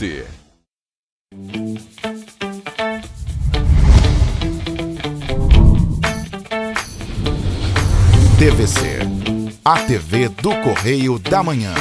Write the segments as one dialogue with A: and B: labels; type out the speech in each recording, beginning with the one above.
A: TVC.
B: TVC, a TV do Correio da Manhã.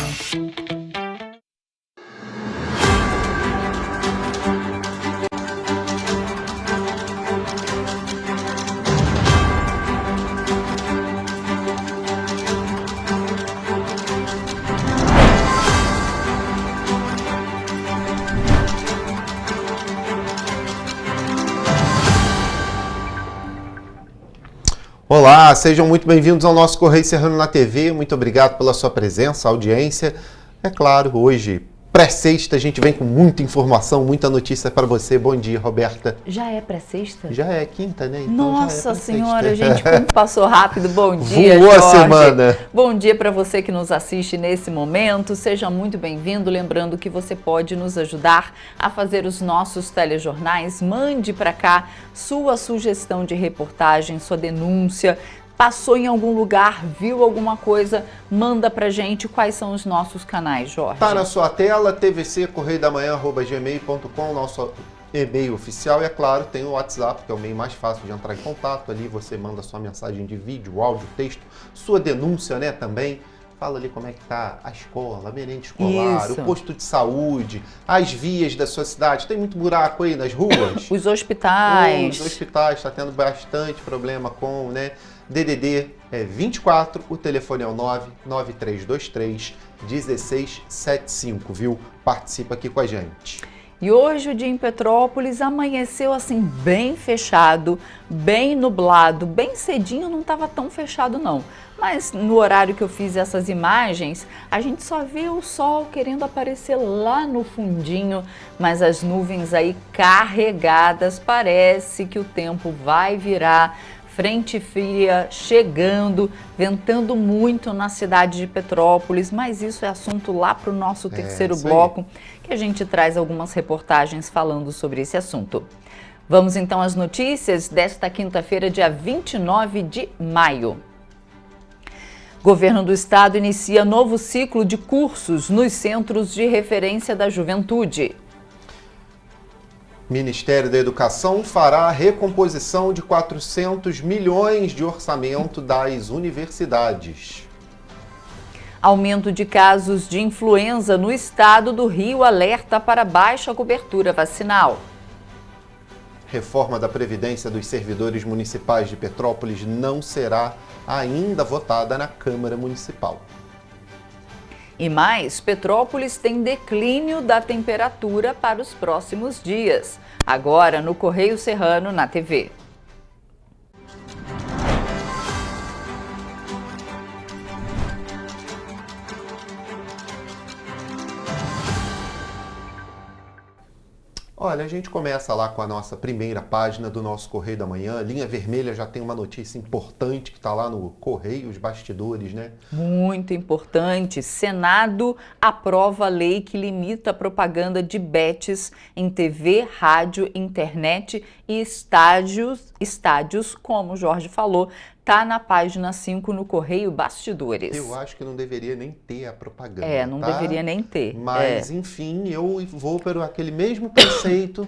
C: Olá, sejam muito bem-vindos ao nosso Correio Serrano na TV. Muito obrigado pela sua presença, audiência. É claro, hoje, pré-sexta, a gente vem com muita informação, muita notícia para você. Bom dia, Roberta.
D: Já é pré-sexta?
C: Já é quinta, né? Então
D: Nossa
C: já é
D: Senhora, gente, como passou rápido. Bom dia,
C: Voou
D: Jorge.
C: a semana.
D: Bom dia para você que nos assiste nesse momento. Seja muito bem-vindo. Lembrando que você pode nos ajudar a fazer os nossos telejornais. Mande para cá sua sugestão de reportagem, sua denúncia. Passou em algum lugar, viu alguma coisa, manda pra gente. Quais são os nossos canais, Jorge?
C: Tá na sua tela, tvccorreiodamanhã@gmail.com, nosso e-mail oficial. E é claro, tem o WhatsApp, que é o meio mais fácil de entrar em contato. Ali você manda sua mensagem de vídeo, áudio, texto, sua denúncia, né, também. Fala ali como é que tá a escola, a merenda escolar,
D: Isso.
C: o posto de saúde, as vias da sua cidade. Tem muito buraco aí nas ruas?
D: Os hospitais.
C: Os hospitais, está tendo bastante problema com, né? DDD é 24, o telefone é o 99323-1675, viu? Participa aqui com a gente.
D: E hoje o dia em Petrópolis amanheceu assim bem fechado, bem nublado, bem cedinho, não estava tão fechado não. Mas no horário que eu fiz essas imagens, a gente só vê o sol querendo aparecer lá no fundinho, mas as nuvens aí carregadas, parece que o tempo vai virar. Frente fria chegando, ventando muito na cidade de Petrópolis, mas isso é assunto lá para o nosso terceiro bloco, que a gente traz algumas reportagens falando sobre esse assunto. Vamos então às notícias desta quinta-feira, dia 29 de maio. Governo do Estado inicia novo ciclo de cursos nos Centros de Referência da Juventude.
C: Ministério da Educação fará a recomposição de 400 milhões de orçamento das universidades.
D: Aumento de casos de influenza no estado do Rio alerta para baixa cobertura vacinal.
C: Reforma da Previdência dos servidores municipais de Petrópolis não será ainda votada na Câmara Municipal.
D: E mais, Petrópolis tem declínio da temperatura para os próximos dias. Agora no Correio Serrano na TV.
C: Olha, a gente começa lá com a nossa primeira página do nosso Correio da Manhã. Linha Vermelha já tem uma notícia importante que está lá no Correio, os bastidores, né?
D: Muito importante. Senado aprova a lei que limita a propaganda de bets em TV, rádio, internet e estádios, como o Jorge falou, tá na página 5 no Correio Bastidores.
C: Eu acho que não deveria nem ter a propaganda.
D: Não deveria nem ter.
C: Mas, enfim, eu vou para aquele mesmo conceito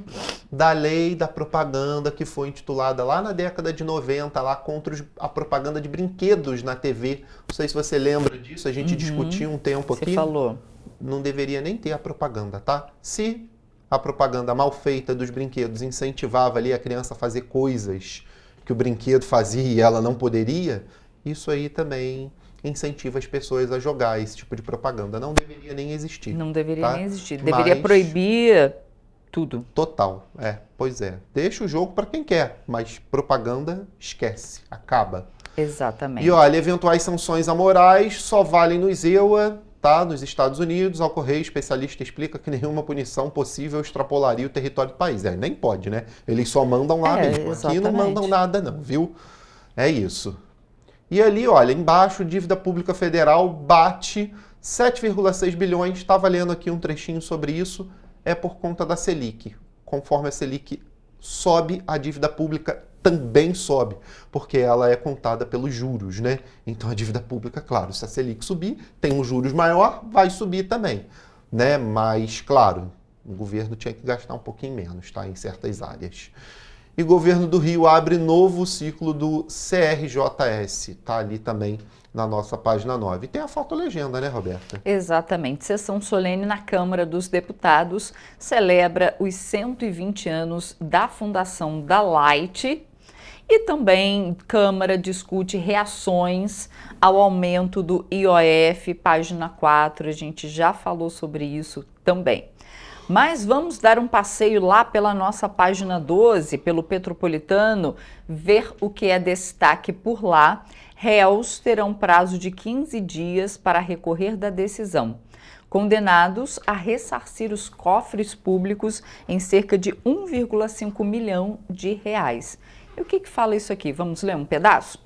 C: da lei da propaganda que foi intitulada lá na década de 90, lá contra a propaganda de brinquedos na TV. Não sei se você lembra disso, a gente discutiu um tempo aqui.
D: Você falou.
C: Não deveria nem ter a propaganda, tá? Se a propaganda mal feita dos brinquedos incentivava ali a criança a fazer coisas que o brinquedo fazia e ela não poderia, isso aí também incentiva as pessoas a jogar esse tipo de propaganda. Não deveria nem existir.
D: Não deveria
C: tá?
D: nem existir. Deveria proibir tudo.
C: Total, pois é. Deixa o jogo para quem quer, mas propaganda esquece, acaba.
D: Exatamente.
C: E olha, eventuais sanções amorais só valem nos EUA, tá? Nos Estados Unidos. Ao Correio, especialista explica que nenhuma punição possível extrapolaria o território do país. Nem pode, né? Eles só mandam lá mesmo.
D: Exatamente.
C: Aqui não mandam nada não, viu? É isso. E ali, olha, embaixo, dívida pública federal bate 7,6 bilhões. Estava lendo aqui um trechinho sobre isso. É por conta da Selic. Conforme a Selic sobe, a dívida pública também sobe, porque ela é contada pelos juros, né? Então a dívida pública, claro, se a Selic subir, tem um juros maior, vai subir também, né? Mas, claro, O governo tinha que gastar um pouquinho menos, tá? Em certas áreas. E o governo do Rio abre novo ciclo do CRJS, tá ali também na nossa página 9. E tem a fotolegenda, né, Roberta?
D: Exatamente. Sessão solene na Câmara dos Deputados celebra os 120 anos da fundação da Light. E também Câmara discute reações ao aumento do IOF, página 4, a gente já falou sobre isso também. Mas vamos dar um passeio lá pela nossa página 12, pelo Petropolitano, ver o que é destaque por lá. Réus terão prazo de 15 dias para recorrer da decisão. Condenados a ressarcir os cofres públicos em cerca de 1,5 milhão de reais. E o que fala isso aqui? Vamos ler um pedaço?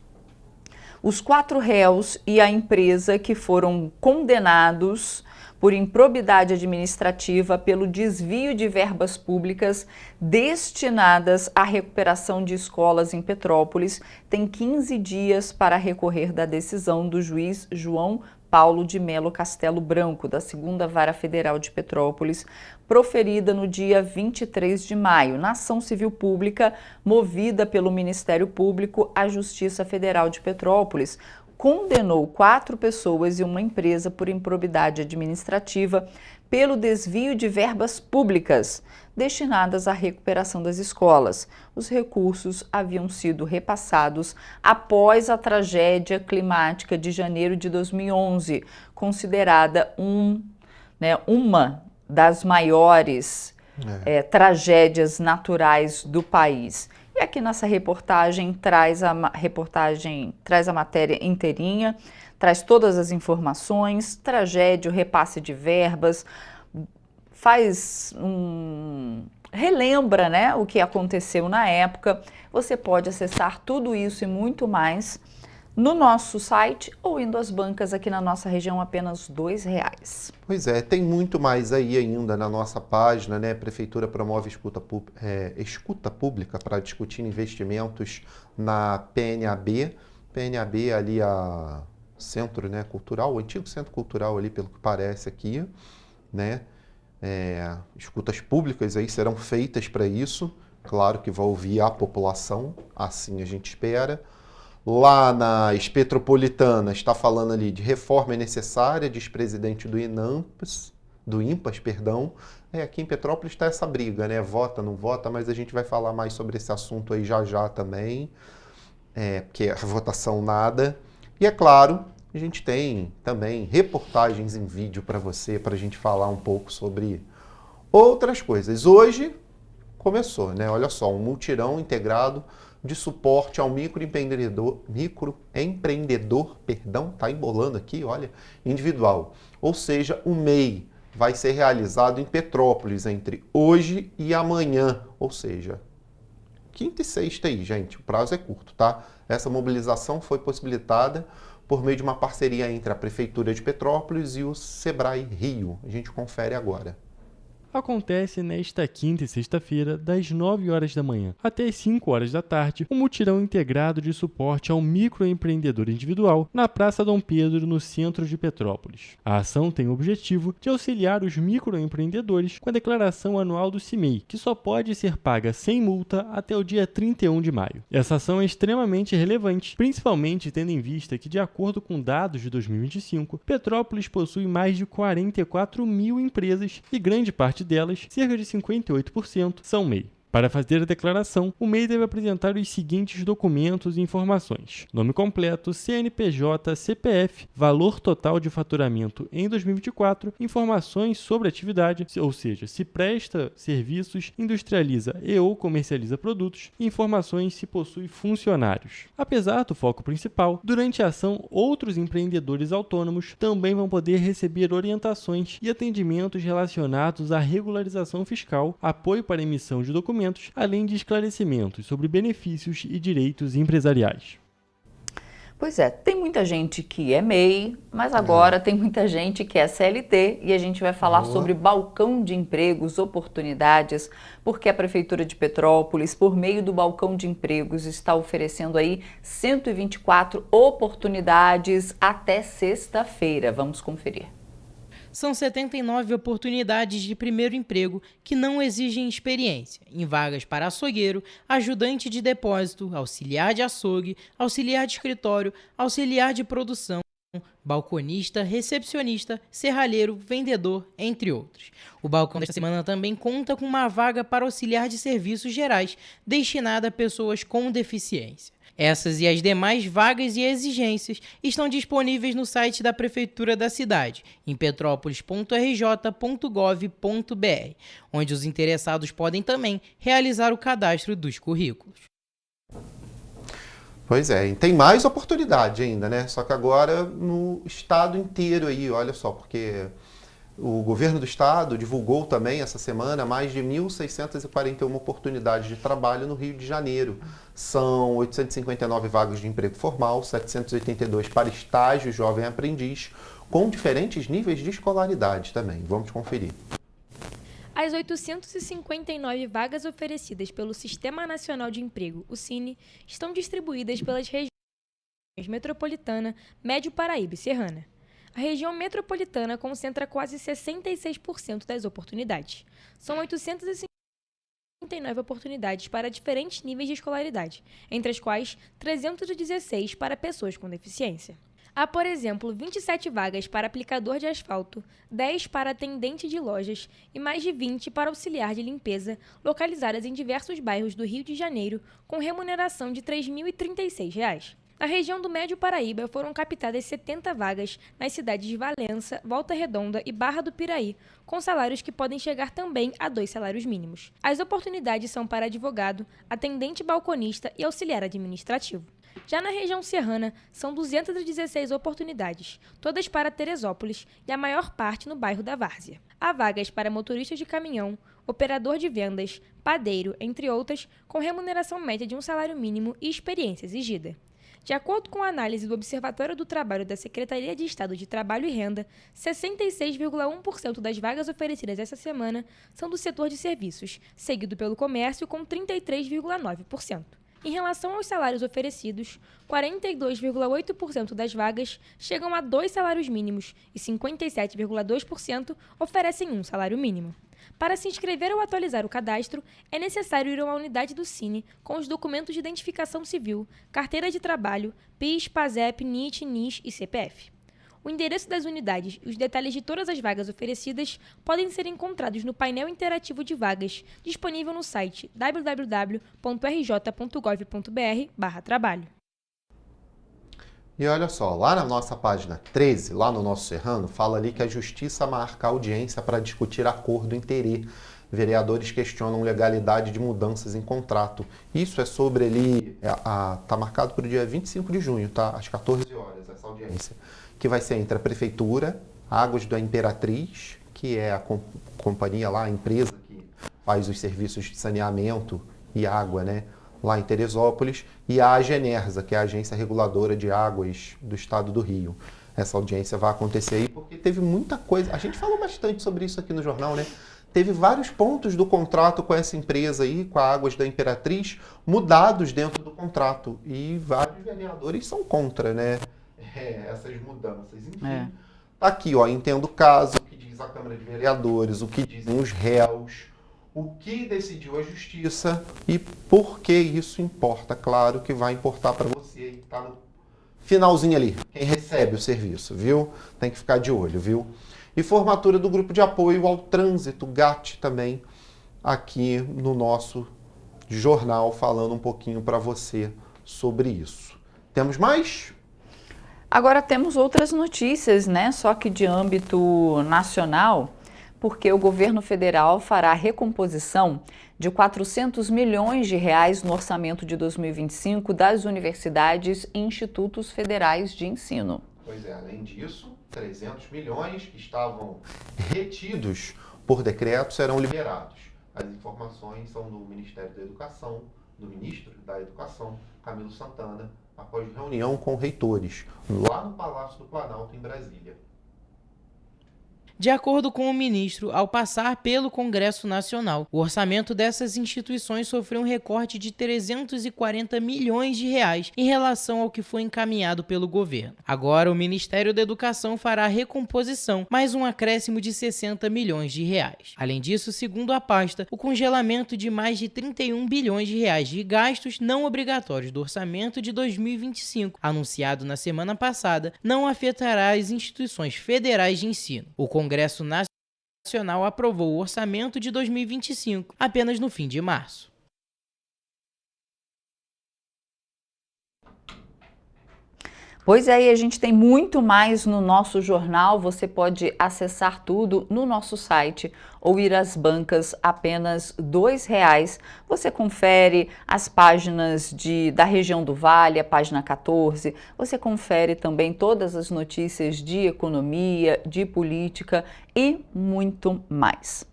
D: Os 4 réus e a empresa que foram condenados por improbidade administrativa pelo desvio de verbas públicas destinadas à recuperação de escolas em Petrópolis têm 15 dias para recorrer da decisão do juiz João Paulo de Melo Castelo Branco, da 2ª Vara Federal de Petrópolis, proferida no dia 23 de maio, na ação civil pública movida pelo Ministério Público à Justiça Federal de Petrópolis, condenou 4 pessoas e uma empresa por improbidade administrativa pelo desvio de verbas públicas destinadas à recuperação das escolas. Os recursos haviam sido repassados após a tragédia climática de janeiro de 2011, considerada uma das maiores tragédias naturais do país. E aqui nessa reportagem traz a matéria inteirinha, traz todas as informações, tragédia, o repasse de verbas, relembra, né, o que aconteceu na época. Você pode acessar tudo isso e muito mais no nosso site ou indo às bancas aqui na nossa região, apenas R$2.
C: Pois é, tem muito mais aí ainda na nossa página, né? A Prefeitura promove escuta pública para discutir investimentos na PNAB. PNAB ali a Centro, né, Cultural, o antigo Centro Cultural ali, pelo que parece aqui, né? Escutas públicas aí serão feitas para isso. Claro que vai ouvir a população, assim a gente espera. Lá nas Petropolitanas está falando ali de reforma necessária, diz presidente do INPAS, perdão. Aqui em Petrópolis está essa briga, né? Vota, não vota, mas a gente vai falar mais sobre esse assunto aí já também, porque a votação nada. E é claro, a gente tem também reportagens em vídeo para você, para a gente falar um pouco sobre outras coisas. Hoje começou, né? Olha só, um mutirão integrado de suporte ao microempreendedor, tá embolando aqui, olha, individual. Ou seja, o MEI vai ser realizado em Petrópolis entre hoje e amanhã, ou seja, quinta e sexta aí, gente, o prazo é curto, tá? Essa mobilização foi possibilitada por meio de uma parceria entre a Prefeitura de Petrópolis e o Sebrae Rio. A gente confere agora.
A: Acontece nesta quinta e sexta-feira, das 9 horas da manhã até as 5 horas da tarde, um mutirão integrado de suporte ao microempreendedor individual na Praça Dom Pedro, no centro de Petrópolis. A ação tem o objetivo de auxiliar os microempreendedores com a declaração anual do CIMEI, que só pode ser paga sem multa até o dia 31 de maio. Essa ação é extremamente relevante, principalmente tendo em vista que, de acordo com dados de 2025, Petrópolis possui mais de 44 mil empresas e grande parte delas, cerca de 58%, são MEI. Para fazer a declaração, o MEI deve apresentar os seguintes documentos e informações: nome completo, CNPJ, CPF, valor total de faturamento em 2024, informações sobre a atividade, ou seja, se presta serviços, industrializa ou comercializa produtos, e informações se possui funcionários. Apesar do foco principal, durante a ação, outros empreendedores autônomos também vão poder receber orientações e atendimentos relacionados à regularização fiscal, apoio para emissão de documentos, além de esclarecimentos sobre benefícios e direitos empresariais.
D: Pois é, tem muita gente que é MEI, mas agora tem muita gente que é CLT e a gente vai falar sobre balcão de empregos, oportunidades, porque a Prefeitura de Petrópolis, por meio do balcão de empregos, está oferecendo aí 124 oportunidades até sexta-feira. Vamos conferir.
E: são 79 oportunidades de primeiro emprego que não exigem experiência, em vagas para açougueiro, ajudante de depósito, auxiliar de açougue, auxiliar de escritório, auxiliar de produção, balconista, recepcionista, serralheiro, vendedor, entre outros. O balcão desta semana também conta com uma vaga para auxiliar de serviços gerais, destinada a pessoas com deficiência. Essas e as demais vagas e exigências estão disponíveis no site da Prefeitura da cidade, em petrópolis.rj.gov.br, onde os interessados podem também realizar o cadastro dos currículos.
C: Pois é, e tem mais oportunidade ainda, né? Só que agora no estado inteiro aí, olha só, porque o governo do estado divulgou também essa semana mais de 1.641 oportunidades de trabalho no Rio de Janeiro. São 859 vagas de emprego formal, 782 para estágio jovem aprendiz, com diferentes níveis de escolaridade também. Vamos conferir.
F: As 859 vagas oferecidas pelo Sistema Nacional de Emprego, o SINE, estão distribuídas pelas regiões Metropolitana, Médio Paraíba e Serrana. A região metropolitana concentra quase 66% das oportunidades. São 859 oportunidades para diferentes níveis de escolaridade, entre as quais 316 para pessoas com deficiência. Há, por exemplo, 27 vagas para aplicador de asfalto, 10 para atendente de lojas e mais de 20 para auxiliar de limpeza, localizadas em diversos bairros do Rio de Janeiro, com remuneração de R$ 3.036. Na região do Médio Paraíba foram captadas 70 vagas nas cidades de Valença, Volta Redonda e Barra do Piraí, com salários que podem chegar também a 2 salários mínimos. As oportunidades são para advogado, atendente balconista e auxiliar administrativo. Já na região serrana, são 216 oportunidades, todas para Teresópolis e a maior parte no bairro da Várzea. Há vagas para motorista de caminhão, operador de vendas, padeiro, entre outras, com remuneração média de um salário mínimo e experiência exigida. De acordo com a análise do Observatório do Trabalho da Secretaria de Estado de Trabalho e Renda, 66,1% das vagas oferecidas essa semana são do setor de serviços, seguido pelo comércio com 33,9%. Em relação aos salários oferecidos, 42,8% das vagas chegam a 2 salários mínimos e 57,2% oferecem um salário mínimo. Para se inscrever ou atualizar o cadastro, é necessário ir a uma unidade do SINE com os documentos de identificação civil, carteira de trabalho, PIS, PASEP, NIT, NIS e CPF. O endereço das unidades e os detalhes de todas as vagas oferecidas podem ser encontrados no painel interativo de vagas, disponível no site www.rj.gov.br/trabalho.
C: E olha só, lá na nossa página 13, lá no nosso Serrano, fala ali que a Justiça marca audiência para discutir acordo em Terê. Vereadores questionam legalidade de mudanças em contrato. Isso é sobre ali, tá marcado para o dia 25 de junho, tá? Às 14 horas, essa audiência. Que vai ser entre a Prefeitura, Águas da Imperatriz, que é a companhia lá, a empresa que faz os serviços de saneamento e água, né? Lá em Teresópolis, e a Agenersa, que é a Agência Reguladora de Águas do Estado do Rio. Essa audiência vai acontecer aí porque teve muita coisa. A gente falou bastante sobre isso aqui no jornal, né? Teve vários pontos do contrato com essa empresa aí, com a Águas da Imperatriz, mudados dentro do contrato. E vários vereadores são contra, né? Essas mudanças. Enfim, tá aqui, ó, entendo o caso, o que diz a Câmara de Vereadores, o que dizem os réus, o que decidiu a Justiça e por que isso importa. Claro que vai importar para você aí que está no finalzinho ali, quem recebe o serviço, viu? Tem que ficar de olho, viu? E formatura do Grupo de Apoio ao Trânsito, GAT, também, aqui no nosso jornal, falando um pouquinho para você sobre isso. Temos mais?
D: Agora temos outras notícias, né? Só que de âmbito nacional, porque o governo federal fará a recomposição de 400 milhões de reais no orçamento de 2025 das universidades e institutos federais de ensino.
C: Pois é, além disso, 300 milhões que estavam retidos por decreto serão liberados. As informações são do Ministério da Educação, do Ministro da Educação, Camilo Santana, após reunião com reitores, lá no Palácio do Planalto, em Brasília.
E: De acordo com o ministro, ao passar pelo Congresso Nacional, o orçamento dessas instituições sofreu um recorte de 340 milhões de reais em relação ao que foi encaminhado pelo governo. Agora, o Ministério da Educação fará a recomposição, mais um acréscimo de 60 milhões de reais. Além disso, segundo a pasta, o congelamento de mais de 31 bilhões de reais de gastos não obrigatórios do orçamento de 2025, anunciado na semana passada, não afetará as instituições federais de ensino. O Congresso Nacional aprovou o orçamento de 2025 apenas no fim de março.
D: Pois é, e a gente tem muito mais no nosso jornal, você pode acessar tudo no nosso site ou ir às bancas apenas R$ 2. Você confere as páginas da região do Vale, a página 14, você confere também todas as notícias de economia, de política e muito mais.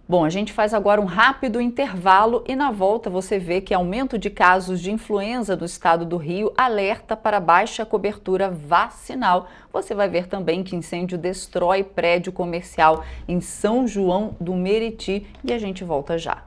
D: Bom, a gente faz agora um rápido intervalo e na volta você vê que aumento de casos de influenza no estado do Rio alerta para baixa cobertura vacinal. Você vai ver também que incêndio destrói prédio comercial em São João do Meriti e a gente volta já.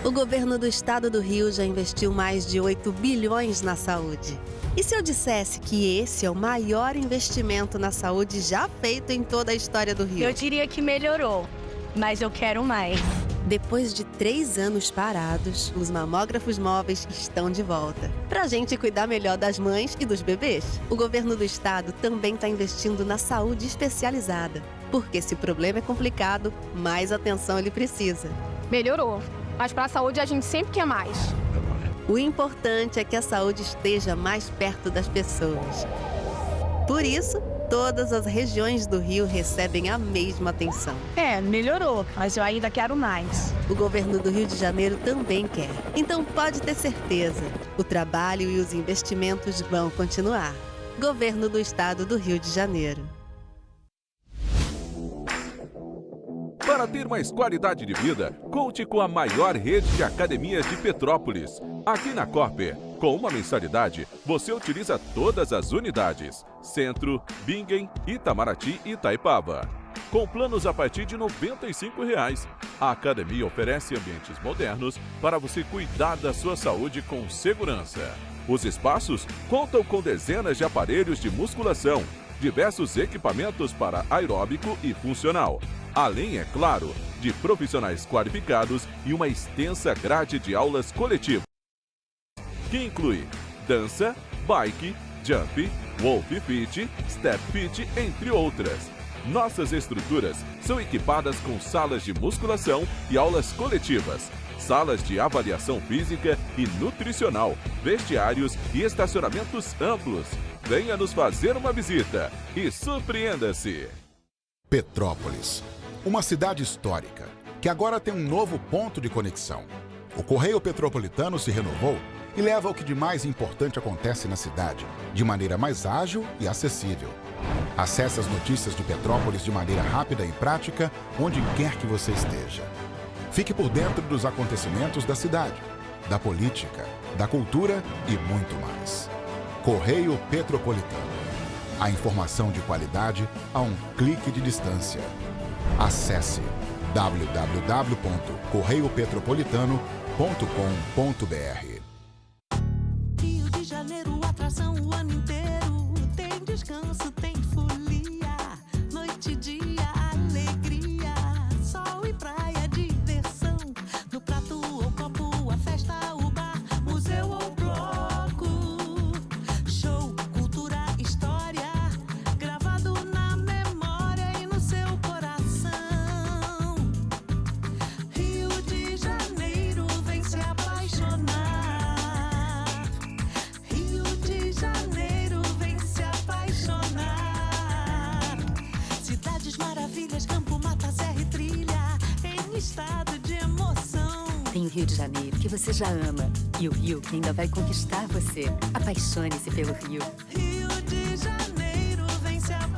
G: O governo do estado do Rio já investiu mais de 8 bilhões na saúde. E se eu dissesse que esse é o maior investimento na saúde já feito em toda a história do Rio?
H: Eu diria que melhorou, mas eu quero mais.
G: Depois de 3 anos parados, os mamógrafos móveis estão de volta. Pra gente cuidar melhor das mães e dos bebês. O governo do estado também está investindo na saúde especializada. Porque se o problema é complicado, mais atenção ele precisa.
H: Melhorou, mas para a saúde a gente sempre quer mais.
G: O importante é que a saúde esteja mais perto das pessoas. Por isso, todas as regiões do Rio recebem a mesma atenção.
H: Melhorou, mas eu ainda quero mais.
G: O governo do Rio de Janeiro também quer. Então pode ter certeza, o trabalho e os investimentos vão continuar. Governo do Estado do Rio de Janeiro.
I: Para ter mais qualidade de vida, conte com a maior rede de academias de Petrópolis. Aqui na Corper, com uma mensalidade, você utiliza todas as unidades: Centro, Bingen, Itamaraty e Itaipava. Com planos a partir de R$ 95, a academia oferece ambientes modernos para você cuidar da sua saúde com segurança. Os espaços contam com dezenas de aparelhos de musculação, diversos equipamentos para aeróbico e funcional. Além, é claro, de profissionais qualificados e uma extensa grade de aulas coletivas, que inclui dança, bike, jump, wolf fit, step fit, entre outras. Nossas estruturas são equipadas com salas de musculação e aulas coletivas, salas de avaliação física e nutricional, vestiários e estacionamentos amplos. Venha nos fazer uma visita e surpreenda-se!
B: Petrópolis, uma cidade histórica, que agora tem um novo ponto de conexão. O Correio Petropolitano se renovou e leva o que de mais importante acontece na cidade, de maneira mais ágil e acessível. Acesse as notícias de Petrópolis de maneira rápida e prática, onde quer que você esteja. Fique por dentro dos acontecimentos da cidade, da política, da cultura e muito mais. Correio Petropolitano. A informação de qualidade a um clique de distância. Acesse www.correiopetropolitano.com.br.
J: Rio de Janeiro, atração o ano inteiro. Tem descanso, tem folia. Noite e dia, alegria. Sol e praia, diversão. No prato ou copo, a festa, o bar, museu ou bloco. Show, cultura, história. Gravado na memória e no seu coração. Rio de Janeiro, vem se apaixonar. Rio de Janeiro, vem se apaixonar. Cidades maravilhas, campo, mata, serra e trilha, em estado de emoção.
K: Tem o Rio de Janeiro, que você já ama, e o Rio que ainda vai conquistar você. Apaixone-se pelo Rio.
J: Rio de Janeiro, vem se apaixonar.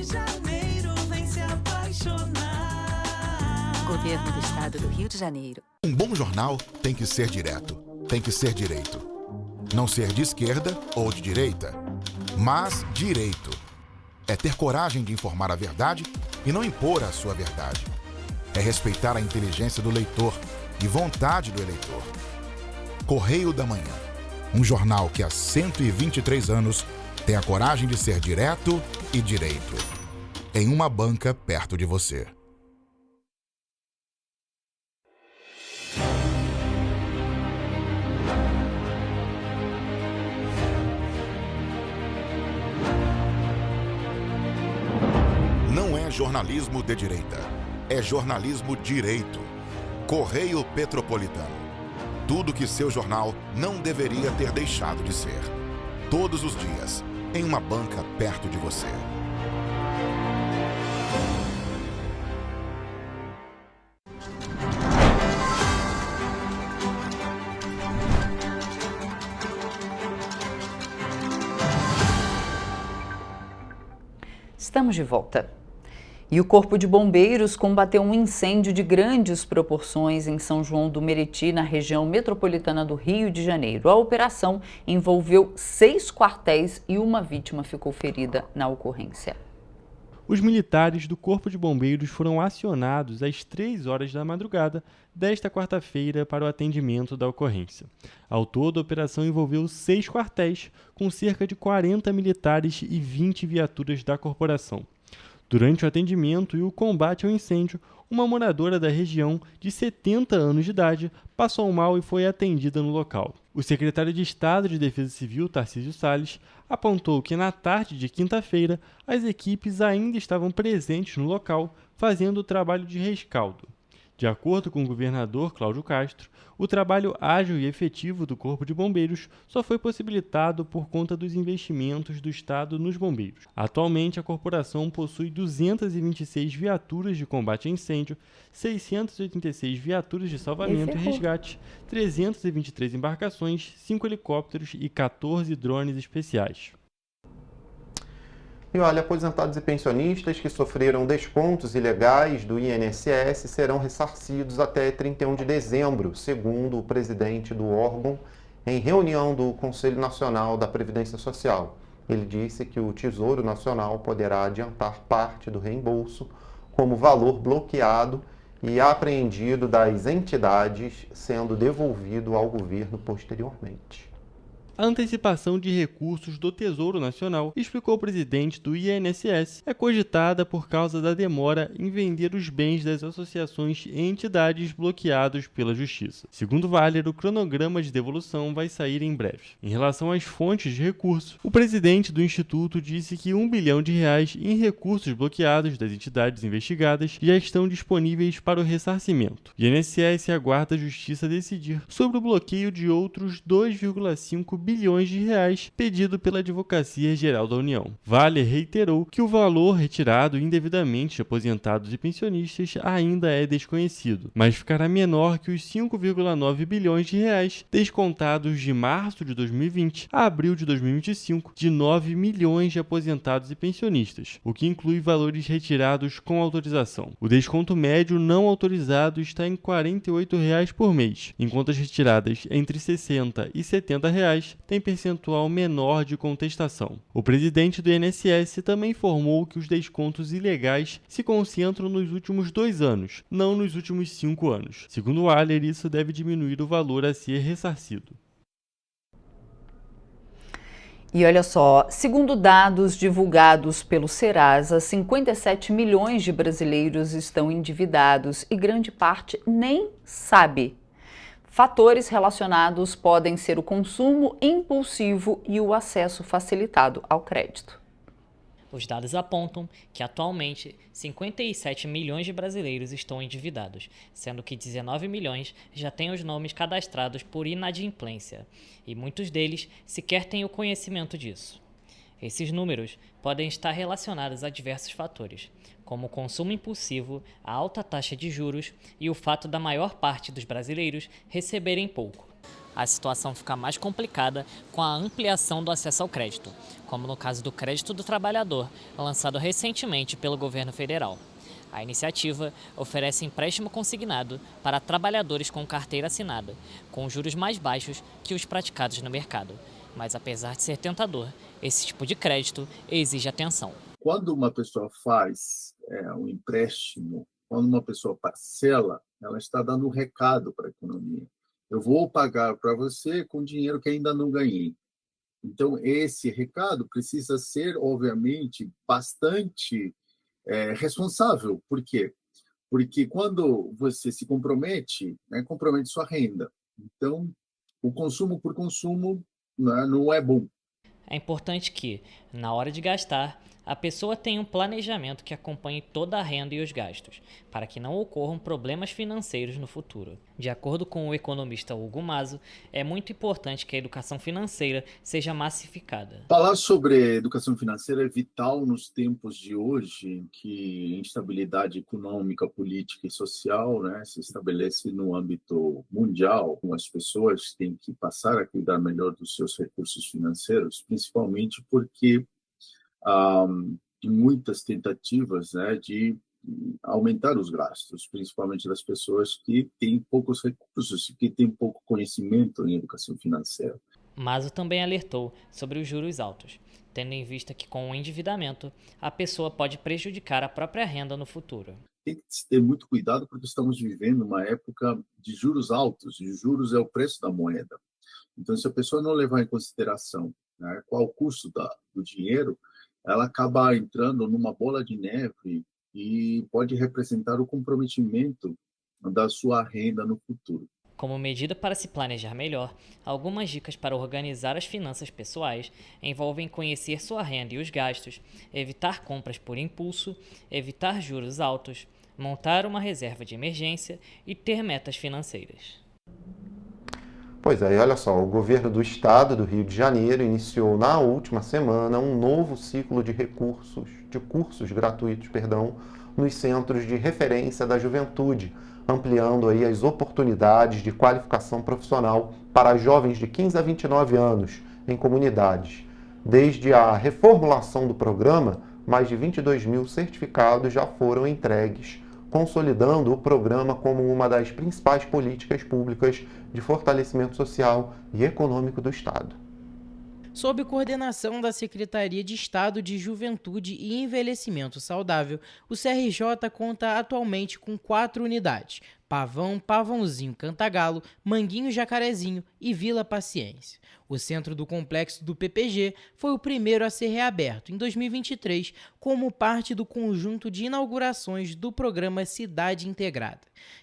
J: Janeiro vem se apaixonar.
K: Governo do Estado do Rio de Janeiro.
B: Um bom jornal tem que ser direto, tem que ser direito. Não ser de esquerda ou de direita, mas direito. É ter coragem de informar a verdade e não impor a sua verdade. É respeitar a inteligência do leitor e vontade do eleitor. Correio da Manhã, um jornal que há 123 anos tem a coragem de ser direto e direito. Em uma banca perto de você. Não é jornalismo de direita, é jornalismo direito. Correio Petropolitano. Tudo que seu jornal não deveria ter deixado de ser. Todos os dias, em uma banca perto de você.
D: Estamos de volta. E o Corpo de Bombeiros combateu um incêndio de grandes proporções em São João do Meriti, na região metropolitana do Rio de Janeiro. A operação envolveu 6 quartéis e uma vítima ficou ferida na ocorrência.
A: Os militares do Corpo de Bombeiros foram acionados às 3 horas da madrugada desta quarta-feira para o atendimento da ocorrência. Ao todo, a operação envolveu 6 quartéis, com cerca de 40 militares e 20 viaturas da corporação. Durante o atendimento e o combate ao incêndio, uma moradora da região, de 70 anos de idade, passou mal e foi atendida no local. O secretário de Estado de Defesa Civil, Tarcísio Salles, apontou que na tarde de quinta-feira as equipes ainda estavam presentes no local, fazendo o trabalho de rescaldo. De acordo com o governador Cláudio Castro, o trabalho ágil e efetivo do Corpo de Bombeiros só foi possibilitado por conta dos investimentos do Estado nos bombeiros. Atualmente, a corporação possui 226 viaturas de combate a incêndio, 686 viaturas de salvamento e resgate, 323 embarcações, 5 helicópteros e 14 drones especiais.
C: E olha, aposentados e pensionistas que sofreram descontos ilegais do INSS serão ressarcidos até 31 de dezembro, segundo o presidente do órgão, em reunião do Conselho Nacional da Previdência Social. Ele disse que o Tesouro Nacional poderá adiantar parte do reembolso como valor bloqueado e apreendido das entidades, sendo devolvido ao governo posteriormente.
A: A antecipação de recursos do Tesouro Nacional, explicou o presidente do INSS, é cogitada por causa da demora em vender os bens das associações e entidades bloqueados pela Justiça. Segundo Valer, o cronograma de devolução vai sair em breve. Em relação às fontes de recursos, o presidente do Instituto disse que R$1 bilhão em recursos bloqueados das entidades investigadas já estão disponíveis para o ressarcimento. O INSS aguarda a Justiça decidir sobre o bloqueio de outros R$2,5 bilhões pedido pela Advocacia Geral da União. Valer reiterou que o valor retirado indevidamente de aposentados e pensionistas ainda é desconhecido, mas ficará menor que os R$5,9 bilhões descontados de março de 2020 a abril de 2025 de 9 milhões de aposentados e pensionistas, o que inclui valores retirados com autorização. O desconto médio não autorizado está em R$ 48 por mês, enquanto as retiradas entre R$ 60 e R$ 70 tem percentual menor de contestação. O presidente do INSS também informou que os descontos ilegais se concentram nos últimos 2 anos, não nos últimos 5 anos. Segundo o Aller, isso deve diminuir o valor a ser ressarcido.
D: E olha só, segundo dados divulgados pelo Serasa, 57 milhões de brasileiros estão endividados e grande parte nem sabe. Fatores relacionados podem ser o consumo impulsivo e o acesso facilitado ao crédito.
L: Os dados apontam que atualmente 57 milhões de brasileiros estão endividados, sendo que 19 milhões já têm os nomes cadastrados por inadimplência, e muitos deles sequer têm o conhecimento disso. Esses números podem estar relacionados a diversos fatores, como o consumo impulsivo, a alta taxa de juros e o fato da maior parte dos brasileiros receberem pouco. a situação fica mais complicada com a ampliação do acesso ao crédito, como no caso do Crédito do Trabalhador, lançado recentemente pelo governo federal. A iniciativa oferece empréstimo consignado para trabalhadores com carteira assinada, com juros mais baixos que os praticados no mercado. Mas apesar de ser tentador, esse tipo de crédito exige atenção.
M: Quando uma pessoa faz um empréstimo, quando uma pessoa parcela, ela está dando um recado para a economia. Eu vou pagar para você com dinheiro que ainda não ganhei. Então, esse recado precisa ser, obviamente, bastante responsável. Por quê? Porque quando você se compromete, compromete sua renda. Então, o consumo por consumo não é bom.
L: É importante que, na hora de gastar, a pessoa tenha um planejamento que acompanhe toda a renda e os gastos, para que não ocorram problemas financeiros no futuro. De acordo com o economista Hugo Mazo, é muito importante que a educação financeira seja massificada.
M: Falar sobre educação financeira é vital nos tempos de hoje, em que a instabilidade econômica, política e social se estabelece no âmbito mundial. As pessoas têm que passar a cuidar melhor dos seus recursos financeiros, principalmente porque muitas tentativas de aumentar os gastos, principalmente das pessoas que têm poucos recursos e que têm pouco conhecimento em educação financeira.
L: Mazo também alertou sobre os juros altos, tendo em vista que com o endividamento, a pessoa pode prejudicar a própria renda no futuro.
M: Tem que ter muito cuidado porque estamos vivendo uma época de juros altos, e juros é o preço da moeda. Então, se a pessoa não levar em consideração qual o custo do dinheiro, ela acaba entrando numa bola de neve e pode representar o comprometimento da sua renda no futuro.
L: Como medida para se planejar melhor, algumas dicas para organizar as finanças pessoais envolvem conhecer sua renda e os gastos, evitar compras por impulso, evitar juros altos, montar uma reserva de emergência e ter metas financeiras.
C: Pois é, e olha só, o governo do estado do Rio de Janeiro iniciou na última semana um novo ciclo de cursos gratuitos, nos centros de referência da juventude, ampliando aí as oportunidades de qualificação profissional para jovens de 15 a 29 anos em comunidades. Desde a reformulação do programa, mais de 22 mil certificados já foram entregues, consolidando o programa como uma das principais políticas públicas de fortalecimento social e econômico do Estado.
E: Sob coordenação da Secretaria de Estado de Juventude e Envelhecimento Saudável, o CRJ conta atualmente com 4 unidades: Pavão, Pavãozinho, Cantagalo, Manguinho, Jacarezinho e Vila Paciência. O centro do complexo do PPG foi o primeiro a ser reaberto em 2023 como parte do conjunto de inaugurações do programa Cidade Integrada.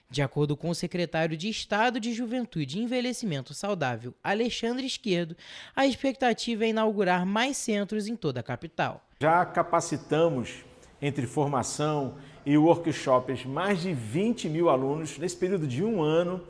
E: De acordo com o secretário de Estado de Juventude e Envelhecimento Saudável, Alexandre Esquerdo, a expectativa é inaugurar mais centros em toda a capital.
N: Já capacitamos, entre formação e workshops, mais de 20 mil alunos nesse período de 1 ano,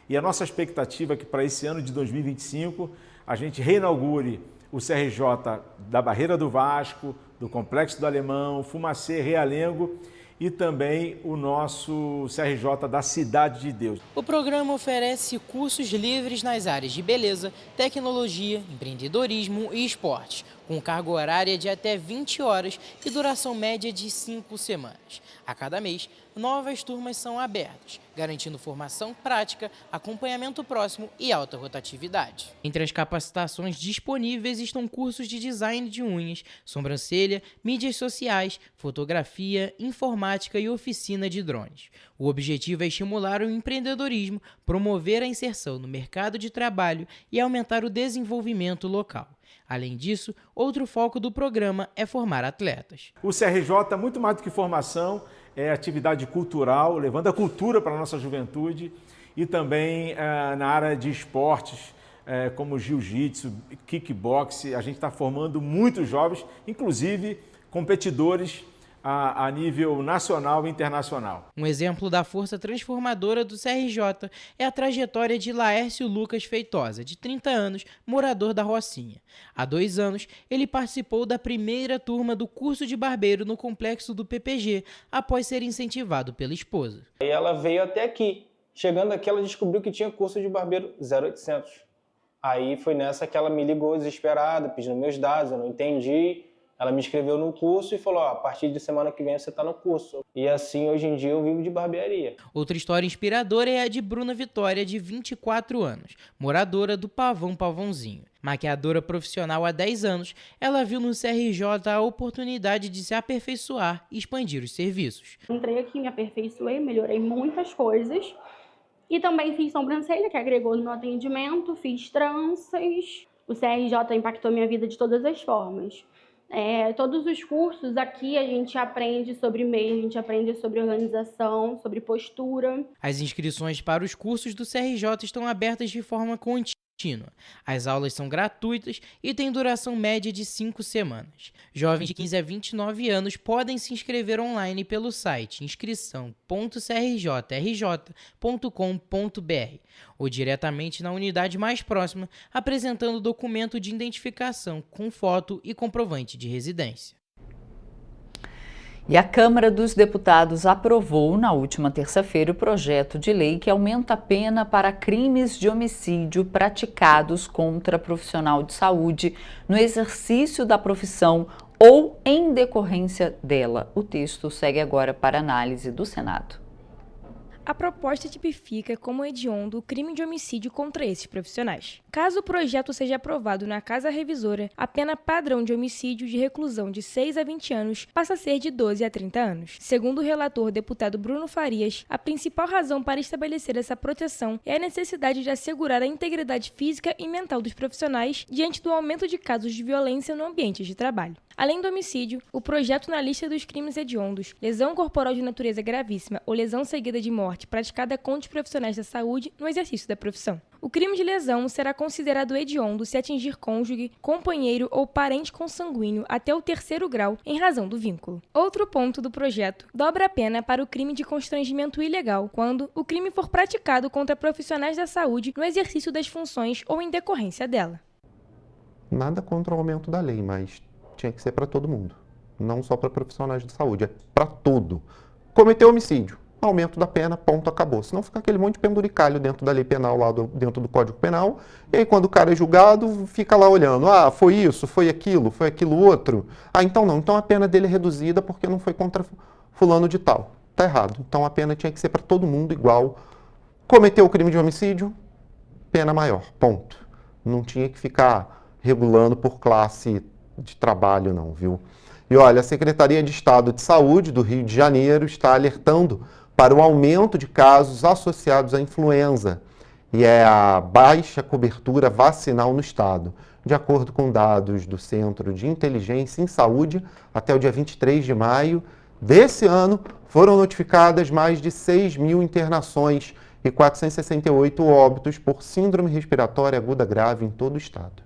N: e a nossa expectativa é que para esse ano de 2025 a gente reinaugure o CRJ da Barreira do Vasco, do Complexo do Alemão, Fumacê, Realengo e também o nosso CRJ da Cidade de Deus.
E: O programa oferece cursos livres nas áreas de beleza, tecnologia, empreendedorismo e esportes, com carga horária de até 20 horas e duração média de 5 semanas. A cada mês, novas turmas são abertas, garantindo formação prática, acompanhamento próximo e alta rotatividade. Entre as capacitações disponíveis estão cursos de design de unhas, sobrancelha, mídias sociais, fotografia, informática e oficina de drones. O objetivo é estimular o empreendedorismo, promover a inserção no mercado de trabalho e aumentar o desenvolvimento local. Além disso, outro foco do programa é formar atletas.
N: O CRJ, muito mais do que formação, é atividade cultural, levando a cultura para a nossa juventude e também na área de esportes, como jiu-jitsu, kickbox. A gente está formando muitos jovens, inclusive competidores a nível nacional e internacional.
E: Um exemplo da força transformadora do CRJ é a trajetória de Laércio Lucas Feitosa, de 30 anos, morador da Rocinha. Há 2 anos, ele participou da primeira turma do curso de barbeiro no complexo do PPG, após ser incentivado pela esposa.
O: E ela veio até aqui. Chegando aqui, ela descobriu que tinha curso de barbeiro 0800. Aí foi nessa que ela me ligou desesperada, pedindo meus dados, eu não entendi. Ela me inscreveu no curso e falou, a partir de semana que vem você está no curso. E assim, hoje em dia, eu vivo de barbearia.
E: Outra história inspiradora é a de Bruna Vitória, de 24 anos, moradora do Pavão Pavãozinho. Maquiadora profissional há 10 anos, ela viu no CRJ a oportunidade de se aperfeiçoar e expandir os serviços.
P: Entrei aqui, me aperfeiçoei, melhorei muitas coisas. E também fiz sobrancelha, que agregou no meu atendimento, fiz tranças. O CRJ impactou minha vida de todas as formas. Todos os cursos aqui a gente aprende sobre MEI, a gente aprende sobre organização, sobre postura.
E: As inscrições para os cursos do CRJ estão abertas de forma contínua. As aulas são gratuitas e têm duração média de 5 semanas. Jovens de 15 a 29 anos podem se inscrever online pelo site inscrição.crjrj.com.br ou diretamente na unidade mais próxima, apresentando documento de identificação com foto e comprovante de residência.
D: E a Câmara dos Deputados aprovou na última terça-feira o projeto de lei que aumenta a pena para crimes de homicídio praticados contra profissional de saúde no exercício da profissão ou em decorrência dela. O texto segue agora para análise do Senado.
F: A proposta tipifica como hediondo o crime de homicídio contra esses profissionais. Caso o projeto seja aprovado na Casa Revisora, a pena padrão de homicídio de reclusão de 6 a 20 anos passa a ser de 12 a 30 anos. Segundo o relator deputado Bruno Farias, a principal razão para estabelecer essa proteção é a necessidade de assegurar a integridade física e mental dos profissionais diante do aumento de casos de violência no ambiente de trabalho. Além do homicídio, o projeto na lista dos crimes hediondos, lesão corporal de natureza gravíssima ou lesão seguida de morte praticada contra os profissionais da saúde no exercício da profissão. O crime de lesão será considerado hediondo se atingir cônjuge, companheiro ou parente consanguíneo até o 3º grau em razão do vínculo. Outro ponto do projeto dobra a pena para o crime de constrangimento ilegal, quando o crime for praticado contra profissionais da saúde no exercício das funções ou em decorrência dela.
C: Nada contra o aumento da lei, mas tinha que ser para todo mundo, não só para profissionais de saúde, é para tudo. Cometeu homicídio, aumento da pena, ponto, acabou. Senão fica aquele monte de penduricalho dentro da lei penal, lá dentro do Código Penal, e aí quando o cara é julgado, fica lá olhando, foi isso, foi aquilo outro. Então não, então a pena dele é reduzida porque não foi contra fulano de tal. Tá errado. Então a pena tinha que ser para todo mundo igual. Cometeu o crime de homicídio, pena maior, ponto. Não tinha que ficar regulando por classe de trabalho não, viu? E olha, a Secretaria de Estado de Saúde do Rio de Janeiro está alertando para o aumento de casos associados à influenza e a baixa cobertura vacinal no estado. De acordo com dados do Centro de Inteligência em Saúde, até o dia 23 de maio desse ano, foram notificadas mais de 6.000 internações e 468 óbitos por síndrome respiratória aguda grave em todo o estado.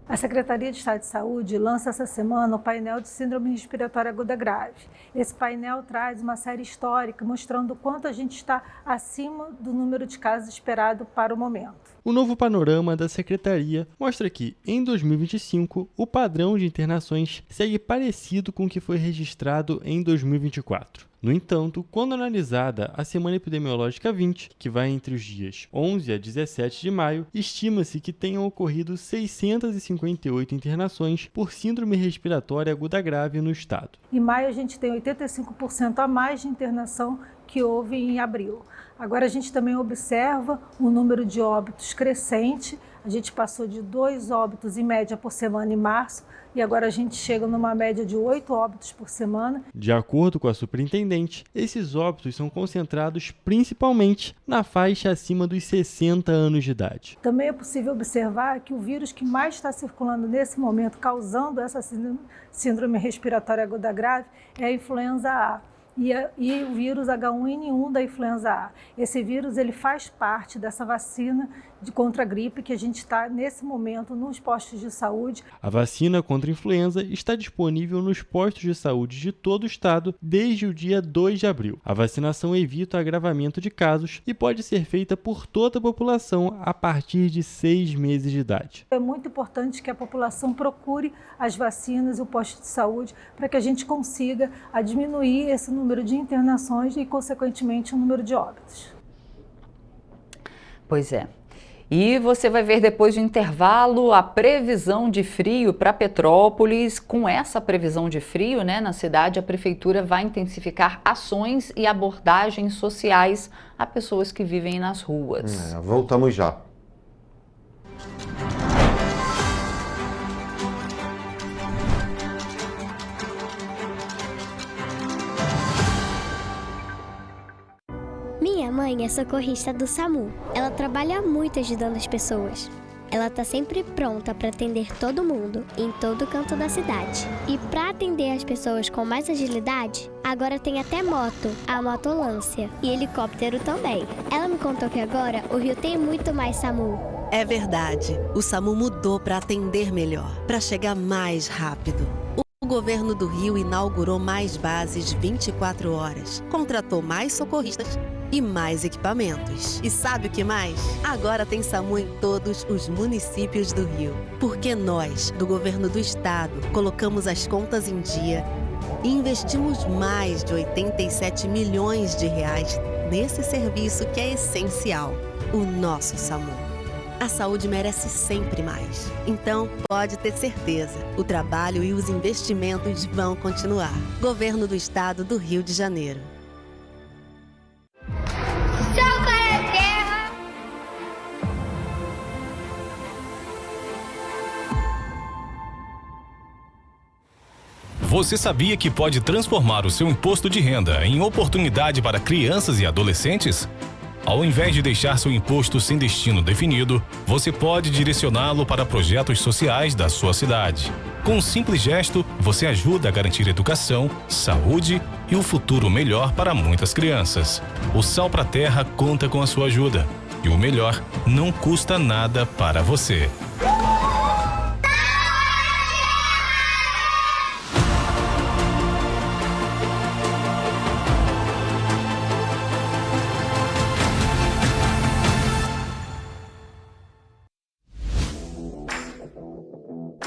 Q: A Secretaria de Estado de Saúde lança essa semana o painel de síndrome respiratória aguda grave. Esse painel traz uma série histórica mostrando o quanto a gente está acima do número de casos esperado para o momento.
A: O novo panorama da Secretaria mostra que, em 2025, o padrão de internações segue parecido com o que foi registrado em 2024. No entanto, quando analisada a semana epidemiológica 20, que vai entre os dias 11 a 17 de maio, estima-se que tenham ocorrido 658 internações por síndrome respiratória aguda grave no estado.
Q: Em maio a gente tem 85% a mais de internação que houve em abril. Agora a gente também observa um número de óbitos crescente. A gente passou de 2 óbitos em média por semana em março e agora a gente chega numa média de 8 óbitos por semana.
A: De acordo com a superintendente, esses óbitos são concentrados principalmente na faixa acima dos 60 anos de idade.
Q: Também é possível observar que o vírus que mais está circulando nesse momento, causando essa síndrome respiratória aguda grave, é a influenza A. E o vírus H1N1 da influenza A. Esse vírus ele faz parte dessa vacina contra a gripe que a gente está nesse momento nos postos de saúde.
A: A vacina contra a influenza está disponível nos postos de saúde de todo o estado desde o dia 2 de abril. A vacinação evita o agravamento de casos e pode ser feita por toda a população a partir de 6 meses de idade.
Q: É muito importante que a população procure as vacinas e o posto de saúde para que a gente consiga diminuir esse número de internações e, consequentemente, o número de óbitos.
D: Pois é. E você vai ver depois do intervalo a previsão de frio para Petrópolis. Com essa previsão de frio, né, na cidade, a prefeitura vai intensificar ações e abordagens sociais a pessoas que vivem nas ruas.
C: Voltamos já.
R: Minha mãe é socorrista do SAMU. Ela trabalha muito ajudando as pessoas. Ela tá sempre pronta para atender todo mundo, em todo canto da cidade. E para atender as pessoas com mais agilidade, agora tem até moto, a motolância, e helicóptero também. Ela me contou que agora o Rio tem muito mais SAMU.
G: É verdade. O SAMU mudou para atender melhor, para chegar mais rápido. O governo do Rio inaugurou mais bases 24 horas, contratou mais socorristas e mais equipamentos. E sabe o que mais? Agora tem SAMU em todos os municípios do Rio. Porque nós, do governo do estado, colocamos as contas em dia e investimos mais de 87 milhões de reais nesse serviço que é essencial, o nosso SAMU. A saúde merece sempre mais. Então, pode ter certeza, o trabalho e os investimentos vão continuar. Governo do Estado do Rio de Janeiro.
S: Você sabia que pode transformar o seu imposto de renda em oportunidade para crianças e adolescentes? Ao invés de deixar seu imposto sem destino definido, você pode direcioná-lo para projetos sociais da sua cidade. Com um simples gesto, você ajuda a garantir educação, saúde e um futuro melhor para muitas crianças. O Sal pra Terra conta com a sua ajuda. E o melhor, não custa nada para você.